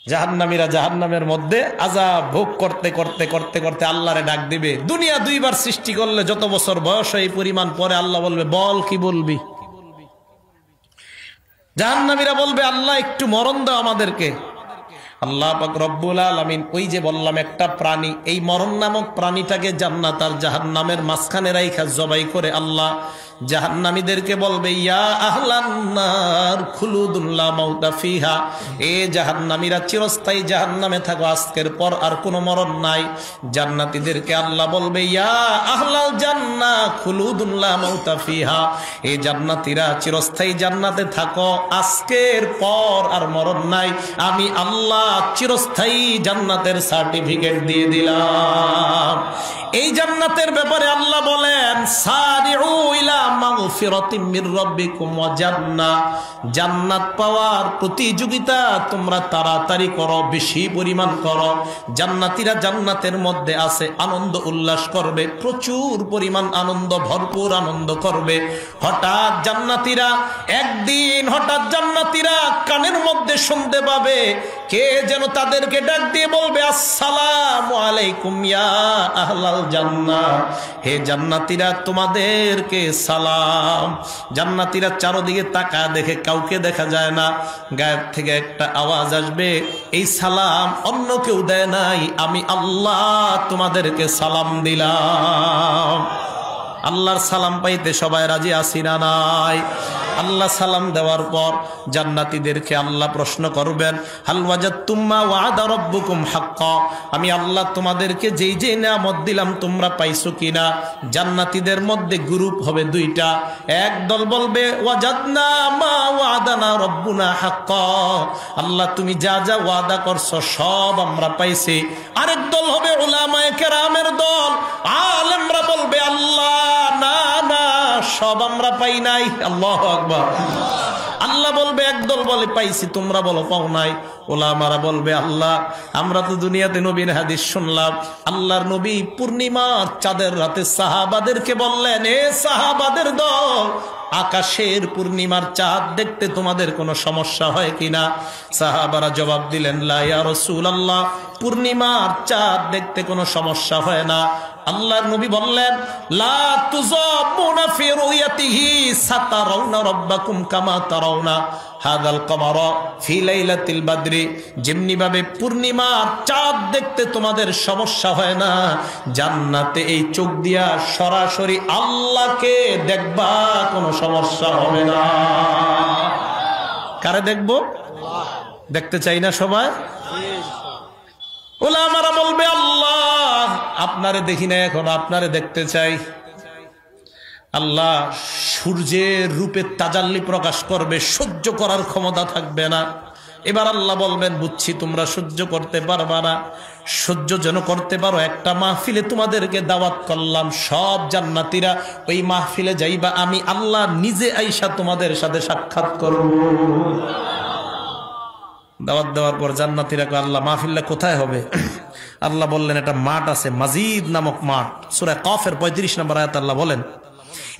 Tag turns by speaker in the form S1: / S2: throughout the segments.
S1: জাহান্নামীরা জাহান্নামের মধ্যে আযাব ভোগ করতে করতে করতে করতে আল্লাহরে ডাক দিবে। দুনিয়া দুইবার সৃষ্টি করলে যত বছর বয়স হয় এই পরিমাণ, পরে আল্লাহ বলবে বল কি বলবি। জাহান্নামীরা বলবে আল্লাহ একটু মরণ দাও আমাদেরকে। আল্লাহ পাক রব্বুল আলামিন ওই যে বললাম একটা প্রাণী, এই মরণ নামক প্রাণীটাকে জান্নাত আর জাহান্নামের মাঝখানে রাইখা জবাই করে আল্লাহ জাহান্নামীদেরকে বলবে ইয়া আহলান নার খুলুদুন লা মাউতা ফিহা, এ জাহান্নামীরা চিরস্থায়ী জাহান্নামে থাকো, আজকের পর আর কোনো মরণ নাই। জান্নাতীদেরকে আল্লাহ বলবে ইয়া আহলাল জান্নাহ খুলুদুন লা মাউতা ফিহা, এ জান্নাতীরা চিরস্থায়ী জান্নাতে থাকো, আজকের পর আর মরণ নাই। আমি আল্লাহ চিরস্থায়ী জান্নাতের সার্টিফিকেট দিয়ে দিলাম। এই জান্নাতের ব্যাপারে আল্লাহ বলেন সারিউ ইলা মাগফিরাতিম মির রাব্বিকুম ওয়া জান্নাহ, জান্নাত পাওয়ার প্রতিযোগিতা তোমরা তাড়াতাড়ি করো, বেশি পরিমাণ করো। জান্নাতীরা জান্নাতের মধ্যে আছে, আনন্দ উল্লাস করবে, প্রচুর পরিমাণ আনন্দ, ভরপুর আনন্দ করবে। হঠাৎ জান্নাতীরা একদিন কানের মধ্যে শুনতে পাবে কে যেন তাদেরকে ডাক দিয়ে বলবে আসসালামু আলাইকুম ইয়া আহলাল জান্নাহ, হে জান্নাতীরা তোমাদেরকে সালাম। জান্নাতীরা চারদিকে তাকায় দেখে কাউকে দেখা যায় না, গায়েব থেকে একটা আওয়াজ আসবে, এই সালাম অন্য কেউ দেয় নাই, আমি আল্লাহ তোমাদেরকে সালাম দিলাম। আল্লাহর সালাম পাইতে সবাই রাজি আছি না নাই? আল্লাহ সালাম দেওয়ার পর জান্নাতীদেরকে আল্লাহ প্রশ্ন করবেন হাল ওয়াজাদতুম মা ওয়াদা রাব্বুকুম হাক্কা, আমি আল্লাহ তোমাদেরকে যেই যেই নিয়ামত দিলাম তোমরা পাইছো কিনা। জান্নাতীদের মধ্যে গ্রুপ হবে দুইটা, এক দল বলবে ওয়াজাদনা মা ওয়াদানা রাব্বুনা হাক্কা, আল্লাহ তুমি যা যা ওয়াদা করছো সব আমরা পাইছি। আরেক দল হবে উলামায়ে কেরামের দল, আলেমরা বলবে আল্লাহ না না সব আমরা পাই নাই। আল্লাহু আকবার। আল্লাহ বলবে একদল বলে পাইছি, তোমরা বলো পাও নাই। ওলামারা বলবে আল্লাহ আমরা তো দুনিয়াতে নবীর হাদিস শুনলাম, আল্লাহর নবী পূর্ণিমার চাঁদের রাতে সাহাবাদেরকে বললেন এ সাহাবাদের দল, আকাশের পূর্ণিমার চাঁদ দেখতে তোমাদের কোনো সমস্যা হয় কিনা? সাহাবারা জবাব দিলেন লা ইয়া রাসূলুল্লাহ, পূর্ণিমার চাঁদ দেখতে কোনো সমস্যা হয় না। আল্লাহর নবী বললেন লা তুযাবুনা ফি রুয়াতিহি সাতারাউনা রাব্বাকুম কামা তারাউনা হাদাল কমারা ফি লাইলাতিল বদরি, যেমনি ভাবে পূর্ণিমার চাঁদ দেখতে তোমাদের সমস্যা হয় না, জান্নাতে এই চোখ দিয়া সরাসরি আল্লাহকে দেখবা কোনো সমস্যা হবে না। কারে দেখবো? দেখতে চাই না সবাই? ওলামারা বলবে আল্লাহ আপনারে দেখি না, এখন আপনারে দেখতে চাই। আল্লাহ সূর্যের রূপে তাজাল্লি প্রকাশ করবে, সহ্য করার ক্ষমতা থাকবে না। এবার আল্লাহ বলবেন বুঝছি তোমরা সহ্য করতে পারবা না, সহ্য যেন করতে পারো একটা মাহফিলে তোমাদেরকে দাওয়াত করলাম, সব জান্নাতীরা ওই মাহফিলে যাইবা, আমি আল্লাহ নিজে আইসা তোমাদের সাথে সাক্ষাৎ করব। দাওয়াত দেওয়ার পর জান্নাতীরা কয় আল্লাহ মাহফিলটা কোথায় হবে? আল্লাহ বললেন একটা মাঠ আছে, মাজিদ নামক মাঠ, সূরা কফের 35 নম্বর আয়াত আল্লাহ বলেন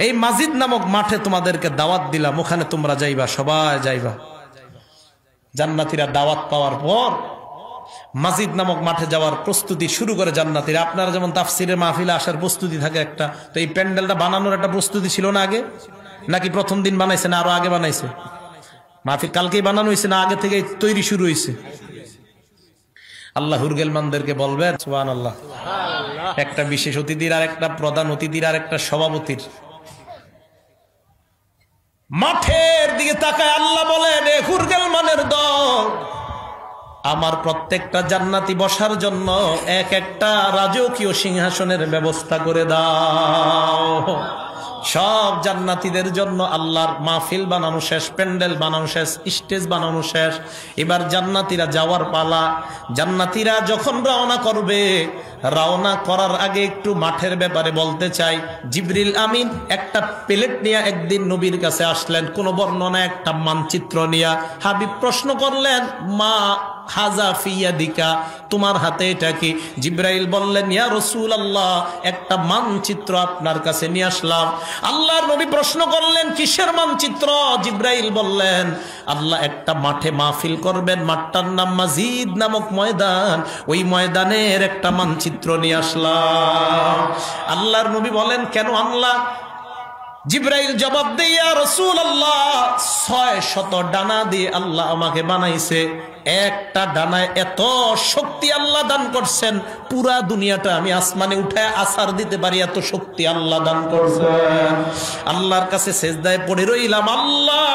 S1: এই মাজিদ নামক মাঠে তোমাদেরকে দাওয়াত দিলাম, ওখানে তোমরা যাইবা, সবাই যাইবা। জান্নাতীরা দাওয়াত পাওয়ার পর মাজিদ নামক মাঠে যাওয়ার প্রস্তুতি শুরু করে জান্নাতীরা। আপনারা যেমন তাফসিরের মাহফিলে আসার প্রস্তুতি থাকে একটা, তো এই প্যান্ডেলটা বানানোর একটা প্রস্তুতি ছিল না আগে? নাকি প্রথম দিন বানাইছে না আরো আগে বানাইছে? মাহফিল কালকেই বানানো হয়েছে না আগে থেকে তৈরি শুরু হয়েছে? আল্লাহ হুরগেলমানদেরকে বলবেন সুবহানাল্লাহ, একটা বিশেষ অতিথির আর একটা প্রধান অতিথির আর একটা সভাপতির মাঠের দিকে তাকায় আল্লাহ বলেন এ হুরগেলমানের দল, আমার প্রত্যেকটা জান্নাতি বসার জন্য এক একটা রাজকীয় সিংহাসনের ব্যবস্থা করে দাও। সব জান্নাতীদের জন্য আল্লাহর মাহফিল বানানো শেষ, প্যান্ডেল বানানো শেষ, স্টেজ বানানো শেষ। এবার জান্নাতীরা যাওয়ার পালা। জান্নাতীরা যখন রওনা করবে রওনা করার আগে একটু মাঠের ব্যাপারে বলতে চাই। জিবরিল আমিন একটা প্লেট নিয়ে একদিন নবীর কাছে আসলেন, কোন বর্ণনা একটা মানচিত্র নিয়ে। হাবিব প্রশ্ন করলেন, মা হাজা ফিয়াদিকা, তোমার হাতে এটা কি? জিবরাইল বললেন, ইয়া রাসূলুল্লাহ, একটা মানচিত্র আপনার কাছে নিয়ে আসলাম। আল্লাহর নবী প্রশ্ন করলেন, কিসের মানচিত্র? জিবরাইল বললেন, আল্লাহ একটা মাঠে মাহফিল করবেন, মাঠটার নাম মাজিদ নামক ময়দান, ওই ময়দানের একটা মানচিত্র নিয়ে আসলাম। আল্লাহর নবী বলেন, কেন আনলা? জিবরাইল জবাব দেয়, ইয়া রাসূলুল্লাহ, 600 ডানা দিয়ে আল্লাহ আমাকে বানাইছে। একটা ডানায় এত শক্তি আল্লাহ দান করছেন, পুরা দুনিয়াটা আমি আসমানে উঠে আসার দিতে পারি, এত শক্তি আল্লাহ দান করছেন। আল্লাহর কাছে সেজদায় পড়ে রইলাম, আল্লাহ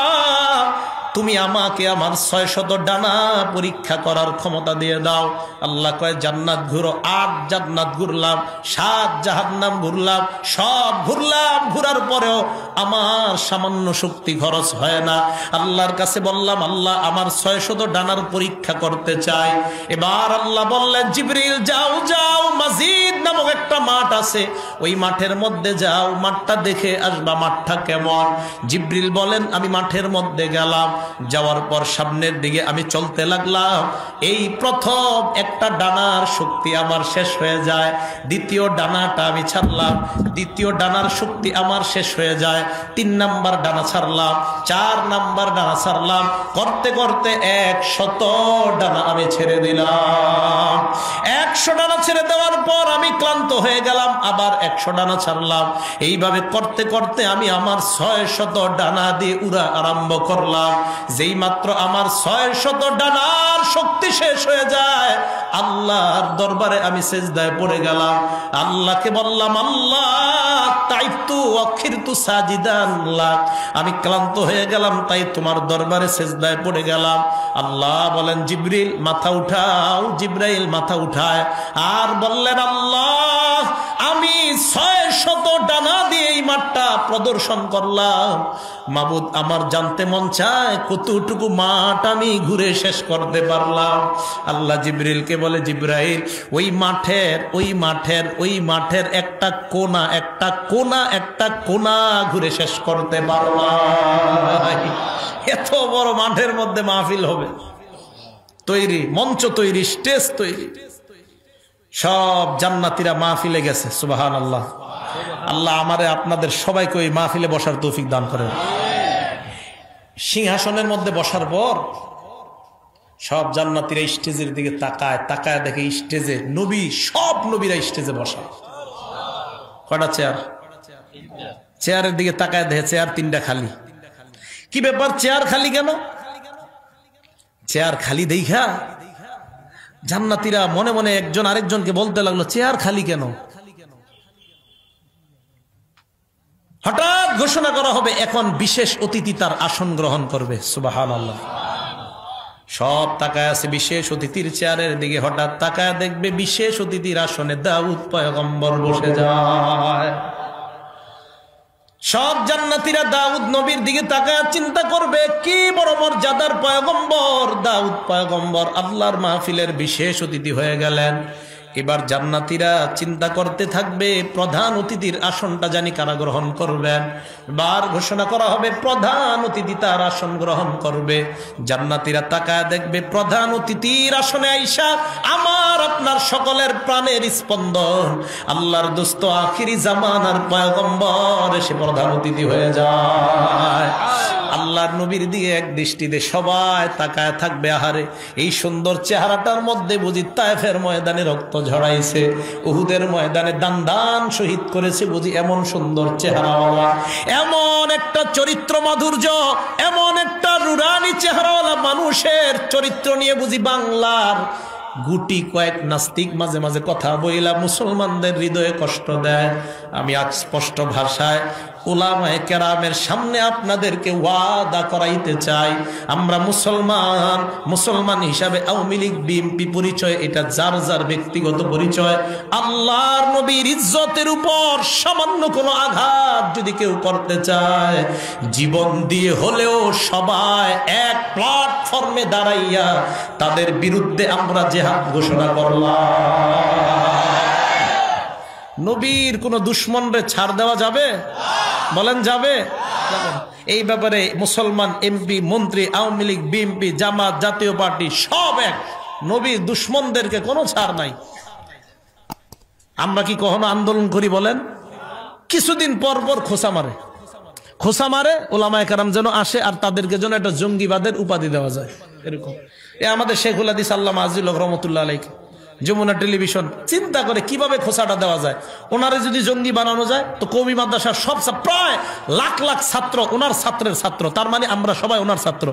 S1: তুমি আমাকে আমার 600 ডানা পরীক্ষা করার ক্ষমতা দিয়ে দাও। আল্লাহ কয়, জান্নাত ঘুরো। 8 জান্নাত ঘুরলাম, 7 জাহান্নাম ঘুরলাম, সব ঘুরলাম, ঘুরার পরেও আমার সামান্য শক্তি খরচ হয় না। আল্লাহর কাছে বললাম, আল্লাহ আমার 600 ডানার পরীক্ষা করতে চাই। এবার আল্লাহ বললেন, জিবরিল যাও যাও, মাজিদ নামক একটা মাঠ আছে, ওই মাঠের মধ্যে যাও, মাঠটা দেখে আসবা মাঠটা কেমন। জিবরিল বলেন, আমি মাঠের মধ্যে গেলাম। যাওয়ার পর সামনের দিকে আমি চলতে লাগলাম। এই প্রথম একটা ডানার শক্তি আমার শেষ হয়ে যায়, দ্বিতীয় ডানাটা আমি ছাড়লাম, দ্বিতীয় ডানার শক্তি আমার শেষ হয়ে যায়, 3 নাম্বার ডানা ছাড়লাম, 4 নাম্বার ডানা ছাড়লাম, করতে করতে 100 ডানা আমি ছেড়ে দিলাম। 100 ডানা ছেড়ে দেওয়ার পর আমি ক্লান্ত হয়ে গেলাম, আবার 100 ডানা ছাড়লাম। এইভাবে করতে করতে আমি আমার 600 ডানা দিয়ে উড়া আরম্ভ করলাম। যেই মাত্র আমার 600 ডানার শক্তি শেষ হয়ে যায়, আল্লাহর দরবারে আমি সিজদায় পড়ে গেলাম। আল্লাহকে বললাম, আল্লাহ তাইতু আখিরতু সাজিদান লাক, আমি ক্লান্ত হয়ে গেলাম, তাই তোমার দরবারে সিজদায় পড়ে গেলাম। আল্লাহ বলেন, জিবরিল মাথা উঠাও। জিবরাইল মাথা উঠায় আর বললেন, আল্লাহ আমি 600 ডানা দিয়ে এই মাঠটা প্রদর্শন করলাম। মাবুদ, আমার জানতে মন চায় কতটুকু মাঠ আমি ঘুরে শেষ করতে পারলাম। আল্লাহ জিবরিলকে বলে, জিবরাইল ওই মাঠের একটা কোনা ঘুরে শেষ করতে পারলাম। এত বড় মাঠের মধ্যে মাহফিল হবে, তৈরি, মঞ্চ তৈরি, স্টেজ তৈরি, সব জান্নাতীরা মাহফিলে গেছে। সুবহানাল্লাহ। আল্লাহ আমারে আপনাদের সবাইকে ওই মাহফিলে বসার তৌফিক দান করেন। সিংহাসনের মধ্যে বসার পর সব জান্নাতীরা স্টেজের দিকে তাকায়, তাকায় দেখে স্টেজে নবী, সব নবীরা স্টেজে বসা। কয়টা চেয়ার? চেয়ারের দিকে তাকায় দেখে চেয়ার 3টা খালি। কি ব্যাপার, চেয়ার খালি কেন? চেয়ার খালি দেখা জান্নাতীরা মনে মনে একজন আরেকজনকে বলতে লাগলো, চেয়ার খালি কেন? হঠাৎ ঘোষণা করা হবে, এখন বিশেষ অতিথি তার আসন গ্রহণ করবে। সুবহানাল্লাহ। সব তাকায় আছে বিশেষ অতিথির চেয়ারের দিকে। হঠাৎ তাকায় দেখবে বিশেষ অতিথির আসনে দাউদ পয়গম্বর বসে যায়। সব জান্নাতীরা দাউদ নবীর দিকে তাকায় চিন্তা করবে, কি বড় মর্যাদার পয়গম্বর, দাউদ পয়গম্বর আল্লাহর মাহফিলের বিশেষ অতিথি হয়ে গেলেন। এবার জান্নাতীরা চিন্তা করতে থাকবে, প্রধান অতিথির আসনটা জানি কারা গ্রহণ করবেন। বার ঘোষণা করা হবে, প্রধান অতিথি তার আসন গ্রহণ করবে। জান্নাতীরা তাকায় দেখবে প্রধান অতিথির আসনে আইসা আমার আপনার সকলের প্রাণের স্পন্দন, আল্লাহর দোস্ত আখিরি জামানার পয়গম্বর এসে প্রধান অতিথি হয়ে যায়। আল্লাহর নবীর দিকে এক দৃষ্টিতে সবাই তাকায় থাকবে। আহারে, এই সুন্দর চেহারাটার মধ্যে বুঝি তায়েফের ময়দানে রক্ত ঝরাইছে, উহুদের ময়দানে দান দান শহীদ করেছে বুঝি এমন সুন্দর চেহারাওয়ালা, এমন একটা চরিত্র মাধুর্য, এমন একটা রুরানি চেহারাওয়ালা মানুষের চরিত্র নিয়ে বুঝি বাংলার গুটি কয়েক নাস্তিক মাঝে মাঝে কথা বইলা মুসলমানদের হৃদয়ে কষ্ট দেয়। আমি আজ স্পষ্ট ভাষায় উলামায়ে কেরামের সামনে আপনাদেরকে ওয়াদা করাইতে চাই, আমরা মুসলমান হিসাবে আওয়ামী লীগ বিএনপি পরিচয় এটা যার যার ব্যক্তিগত পরিচয়। আল্লাহর নবীর ইজ্জতের উপর সামান্য কোনো আঘাত যদি কেউ করতে চায়, জীবন দিয়ে হলেও সবাই এক প্ল্যাটফর্মে দাঁড়াইয়া তাদের বিরুদ্ধে আমরা জিহাদ ঘোষণা করলাম। নবীর কোন দুশ্মনরে ছাড় দেওয়া যাবে? বলেন যাবে? এই ব্যাপারে মুসলমান এমপি, মন্ত্রী, আওয়ামী লীগ, বিএনপি, জামাত, জাতীয় পার্টি সব এক। নবীর দুশ্মনদেরকে কোনো ছাড় নাই। আমরা কি কখনো আন্দোলন করি বলেন? কিছুদিন পর পর খোসা মারে ওলামায়ে কেরাম যেন আসে আর তাদেরকে যেন একটা জঙ্গিবাদের উপাধি দেওয়া যায়, এরকম। আমাদের শেখুল হাদিস আল্লামা আজিজুল হক রহমতুল্লাহ আলাইহি যমুনা টেলিভিশন চিন্তা করে কিভাবে খোসাটা দেওয়া যায়। ওনারে যদি জঙ্গি বানানো যায় তো কওমি মাদ্রাসার সব প্রায় লাখ লাখ ছাত্র ওনার ছাত্রের ছাত্র, তার মানে আমরা সবাই ওনার ছাত্র।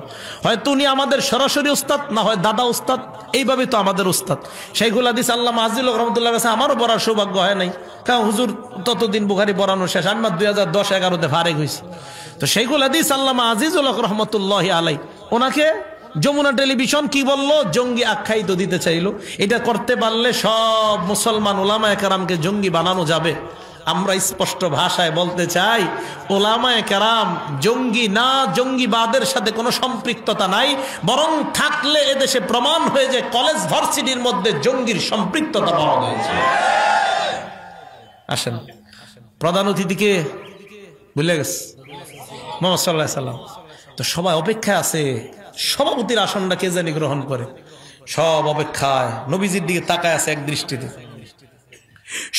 S1: হয়তো উনি আমাদের সরাসরি উস্তাদ, না হয় দাদা উস্তাদ, এইভাবে তো আমাদের উস্তাদ। শেখুল হাদিস আল্লামা আজিজুল হক রহমতুল্লাহ কাছে আমারও পড়ার সৌভাগ্য হয় নাই, কারণ হুজুর ততদিন বুখারী পড়ানো শেষ, আমি 2010-11-তে ফারেক হয়েছি। তো শেখুল হাদিস আল্লামা আজিজুল হক রহমতুল্লাহ আলাই ওনাকে যমুনা টেলিভিশন কি বললো? জঙ্গি আখ্যায়িত দিতে চাইলো। এটা করতে পারলে সব মুসলমান ওলামায়ে কেরামকে জঙ্গি বানানো যাবে। আমরা স্পষ্ট ভাষায় বলতে চাই, ওলামায়ে কেরাম জঙ্গি না, জঙ্গিবাদের সাথে কোনো সম্পৃক্ততা নাই, বরং থাকলে এদেশে প্রমাণ হয়ে যায় কলেজ ভার্সিটির মধ্যে জঙ্গির সম্পৃক্ততা পাওয়া গেছে। আসেন, প্রধান অতিথিকে ভুলে গেছে মুহাম্মদ সাল্লাল্লাহু আলাইহি সাল্লাম। তো সবাই অপেক্ষায় আছে সভাপতির আসনটা কে জানি গ্রহণ করে। সব অপেক্ষায় নবীজির দিকে তাকায় আছে এক দৃষ্টিতে,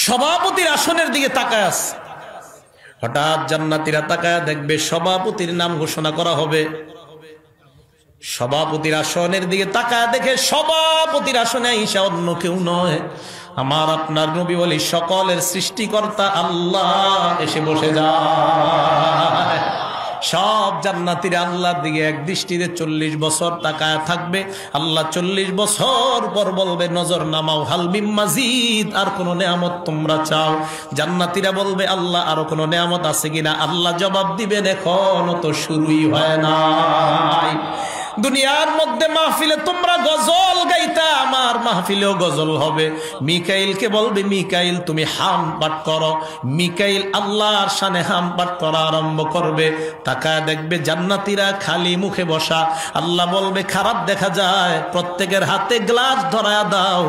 S1: সভাপতির আসনের দিকে তাকায় আছে। হঠাৎ জান্নাতীরা তাকায় দেখবে সভাপতির নাম ঘোষণা করা হবে। সভাপতির আসনের দিকে তাকায় দেখে সভাপতির আসনে ঈশা অন্য কেউ নয়, আমার আপনার নবী বলি সকলের সৃষ্টিকর্তা আল্লাহ এসে বসে যায়। সব জান্নাতীরা আল্লাহর দিকে এক দৃষ্টিতে 40 বছর তাকায় থাকবে। আল্লাহ 40 বছর পর বলবে নজর নামাও, হাল মিম মাজিদ, আর কোন নেয়ামত তোমরা চাও? জান্নাতীরা বলবে আল্লাহ আরো কোন নেয়ামত আছে কিনা? আল্লাহ জবাব দিবেন এখনো তো শুরুই হয় নাই। দুনিয়ার মধ্যে মাহফিলে তোমরা গজল গাইতা, আমার মাহফিলেও গজল হবে। মিকাইলকে বলবে মিকাইল তুমি হাম পাঠ করো। মিকাইল আল্লাহর শানে হাম পাঠ করা আরম্ভ করবে। তাকায় দেখবে জান্নাতীরা খালি মুখে বসা। আল্লাহ বলবে খারাপ দেখা যায়, প্রত্যেকের হাতে গ্লাস ধরায়া দাও,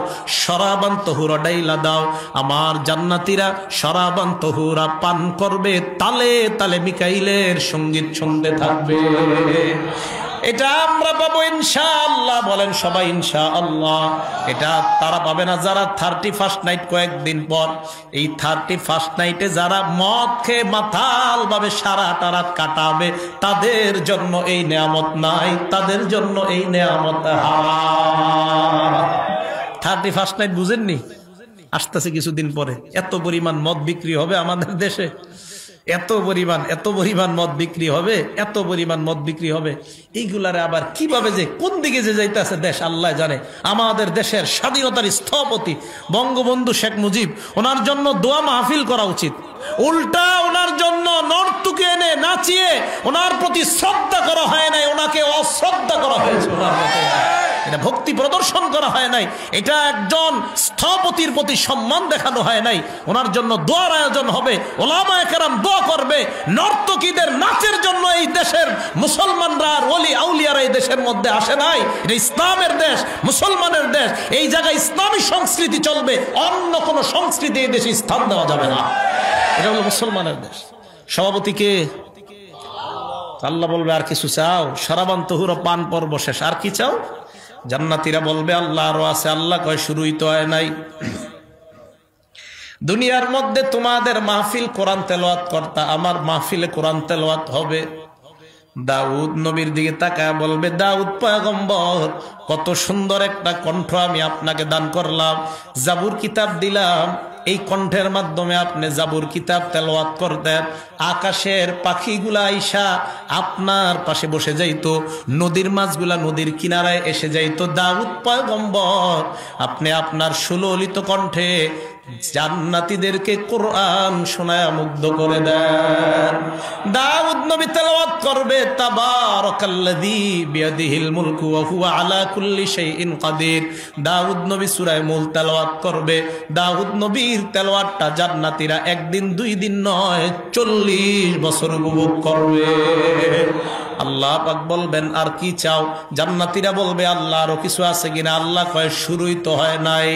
S1: শরাবান তহুরা ডাইলা দাও। আমার জান্নাতীরা শরাবান তহুরা পান করবে, তালে তালে মিকাইলের সঙ্গীত শুনতে থাকবে। এটা আমরা পাবো ইনশাআল্লাহ। বলেন সবাই ইনশাআল্লাহ। এটা তারা পাবে না যারা 31st নাইট, কয়েকদিন পর এই 31st নাইটে যারা মদ খেয়ে মাতাল ভাবে সারাটা রাত কাটাবে, তাদের জন্য এই নেয়ামত নাই, তাদের জন্য এই নেয়ামত হারাম। 31st নাইট বুঝেননি? আসতেছে কিছুদিন পরে। এত পরিমাণ মদ বিক্রি হবে আমাদের দেশে, এত পরিমাণ মদ বিক্রি হবে, এত পরিমাণ মদ বিক্রি হবে। এইগুলারে আবার কিভাবে যে কোন দিকে যে যাইতেছে দেশ আল্লাহ জানে। আমাদের দেশের স্বাধীনতার স্থপতি বঙ্গবন্ধু শেখ মুজিব, ওনার জন্য দোয়া মাহফিল করা উচিত। উল্টা ওনার জন্য নর্তকী এনে নাচিয়ে ওনার প্রতি শ্রদ্ধা করা হয় নাই, ওনাকে অশ্রদ্ধা করা হয়েছে। এটা ভক্তি প্রদর্শন করা হয় নাই, এটা একজন স্থপতির প্রতি সম্মান দেখানো হয় নাই। ওনার জন্য দোয়ার আয়োজন হবে, ওলামায়ে কেরাম দোয়া করবে। নর্তকীদের নাচের জন্য এই দেশের মুসলমানরা আর ওলি আউলিয়ারা এই দেশের মধ্যে আসে নাই। এটা ইসলামের দেশ, মুসলমানের দেশ। এই জায়গায় ইসলামী সংস্কৃতি চলবে, অন্য কোনো সংস্কৃতি এই দেশে স্থান দেওয়া যাবে না। এটা হলো মুসলমানের দেশ। সভাপতিকে আল্লাহ বলবে আর কিছু চাও? শরাবান তহুর পান পর্ব শেষ, আর কি চাও? জান্নাতীরা বলবে আল্লাহ আরো আছে। আল্লাহ কয় শুরুই তো হয় নাই। দুনিয়ার মধ্যে তোমাদের মাহফিল কোরআন তেলাওয়াত করতা, আমার মাহফিলে কোরআন তেলাওয়াত হবে। দাউদ নবীর দিকে তাকায় বলবে দাউদ পয়গম্বর, কত সুন্দর একটা কণ্ঠ আমি আপনাকে দান করলাম, জাবুর কিতাব দিলাম, এই কণ্ঠের মাধ্যমে আপনি জাবুর কিতাব তেলাওয়াত করতেন। আকাশের পাখিগুলা আইসা আপনার পাশে বসে যাইতো, নদীর মাছগুলা নদীর কিনারায় এসে যাইতো। দাউদ পয়গম্বর আপনি আপনার সুললিত কণ্ঠে জান্নাতীদেরকে কোরআন শোনায়া মুগ্ধ করে দেন। দাউদ নবী তেলাওয়াত করবে তাবারাকাল্লাযী বিয়াদিহিল মুলকু ওয়া হুয়া আলা কুল্লি শাইইন কাদির। দাউদ নবী সূরা মুলক তেলাওয়াত করবে। দাউদ নবীর তেলাওয়াতটা জান্নাতীরা একদিন দুই দিন নয় 40 বছর উপভোগ করবে। আল্লাহ পাক বলবেন আর কি চাও? জান্নাতীরা বলবে আল্লাহ আরো কিছু আছে কিনা? আল্লাহ কয় শুরুই তো হয় নাই।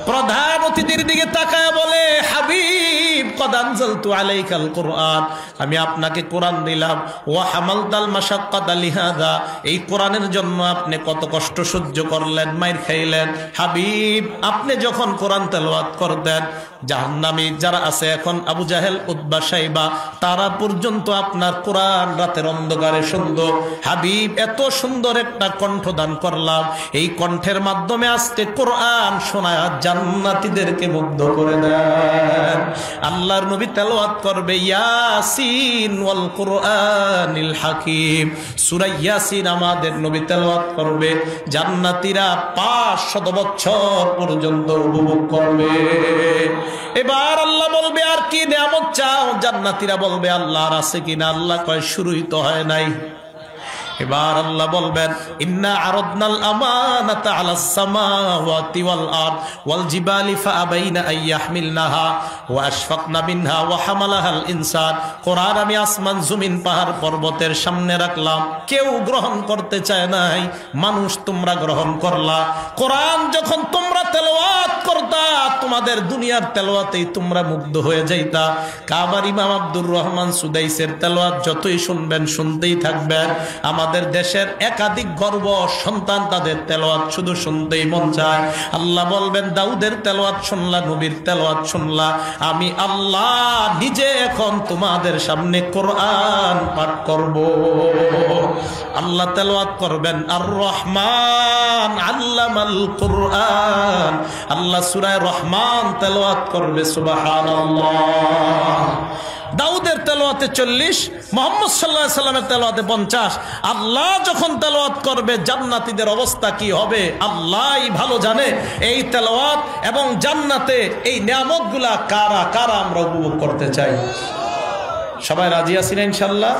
S1: প্রধান অতিথির দিকে তাকায় বলে, হাবিব কদ আনজালতু আলাইকাল কুরআন, আমি আপনাকে কোরআন দিলাম। ওয়া হামালতাল মাশাক্কাতা লিহাযা, এই কোরআনের জন্য আপনি কত কষ্ট সহ্য করলেন, মাইর খাইলেন। হাবিব আপনি যখন কোরআন তেলাওয়াত করতেন, জাহান্নামী যারা আছে এখন, আবু জাহেল, উতবা, শাইবা, তারা পর্যন্ত আপনার কোরআন রাতের অন্ধকারে শুনতো। হাবিব এত সুন্দর একটা কণ্ঠ দান করলাম, এই কণ্ঠের মাধ্যমে আজকে কোরআন শোনায় জান্নাতীদেরকে মুগ্ধ করে দেন। আল্লাহর নবী তেলাওয়াত করবে ইয়াসিন ওয়াল কুরআনিল হাকিম, সূরা ইয়াসিন আমাদের নবী তেলাওয়াত করবে, জান্নাতীরা 500 বছর পর্যন্ত উপভোগ করবে। এবার আল্লাহ বলবে, আর কি নিয়ামত চাও? জান্নাতীরা বলবে, আল্লাহর আছে কিনা? আল্লাহ কয়, শুরুই তো হয় নাই। এবার আল্লাহ বলবেন, ইন্না আরাদনাল আমানাতা আলাস সামাওয়াতি ওয়াল আরদ ওয়াল জিবালি ফাআবাইনা আইয়াহমিলনাহা ওয়া আশফাকনা মিনহা ওয়া হামালাহাল ইনসান। কোরআন আমি আসমান, জমিন, পাহাড়, পর্বতের সামনে রাখলাম, কেউ গ্রহণ করতে চায় নাই, মানুষ তোমরা গ্রহণ করলা। কোরআন যখন তোমরা তেলাওয়াত করতা, তোমাদের দুনিয়ার তেলাওয়াতেই তোমরা মুগ্ধ হয়ে যাইতা। কাবার ইমাম আব্দুর রহমান সুদাইসের তেলাওয়াত যতই শুনবেন, শুনতেই থাকবেন। আমাদের দেশের একাধিক গর্ব সন্তান, তাদের তেলাওয়াত শুধু শুনতেই মন চায়। আল্লাহ বলবেন, দাউদের তেলাওয়াত শুনলা, নবীর তেলাওয়াত শুনলা, আমি আল্লাহ নিজে এখন তোমাদের সামনে কোরআন পাঠ করব। আল্লাহ তেলাওয়াত করবেন, আর রহমান আল্লামাল কোরআন, আল্লাহ সূরা রহমান তেলাওয়াত করবে, সুবহানাল্লাহ। দাউদের তেলাওয়াতে 40, মুহাম্মদ সাল্লাল্লাহু আলাইহি সাল্লামের তেলাওয়াতে 50। আল্লাহ যখন তেলাওয়াত করবে, জান্নাতীদের অবস্থা কি হবে আল্লাহই ভালো জানে। এই তেলাওয়াত এবং জান্নাতে এই নিয়ামতগুলা কারা কারা আমরা উপভোগ করতে চাই? সবাই রাজি আছি না ইনশাআল্লাহ?